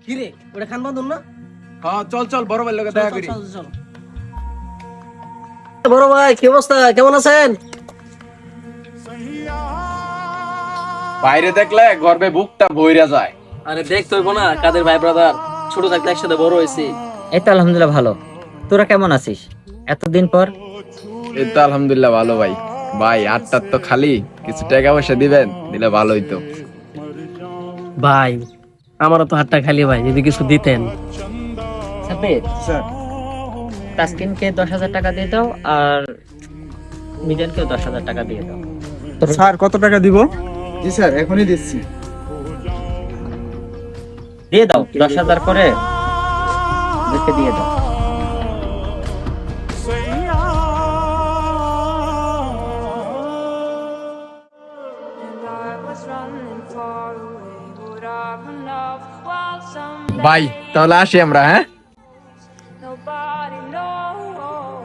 কি রে ওটা খান বাঁধুন না? হ্যাঁ চল চল বড় ভাইয়ের লগে দেখা করি। চল, চল, চল। বড় ভাই কি অবস্থা, কেমন আছেন? বাইরে দেখলে গর্বে বুকটা ভইরা যায়। আরে দেখ তুই না, কাদের ভাই ব্রাদার, ছোট থাকতে একসাথে বড় হয়েছি। এই তো আলহামদুলিল্লাহ ভালো। তোরা কেমন আছিস এতদিন পর? এই তো আলহামদুলিল্লাহ ভালো ভাই। ভাই আটটার তো খালি, কিছু টাকা পয়সা দিবেন, দিলে ভালো হইতো। ভাই আমারও তো হাতটা খালি ভাই, যদি কিছু দিতেন। সাব্বির, তাসকিনকে 10,000 টাকা দিয়ে দাও আর মিজানকেও 10,000 টাকা দিয়ে দাও। স্যার কত টাকা দিব? জি স্যার এখনই দিচ্ছি। দিয়ে দাও 10,000 করে ওদেরকে দিয়ে দাও। ভাই তাহলে আসি আমরা, হ্যাঁ?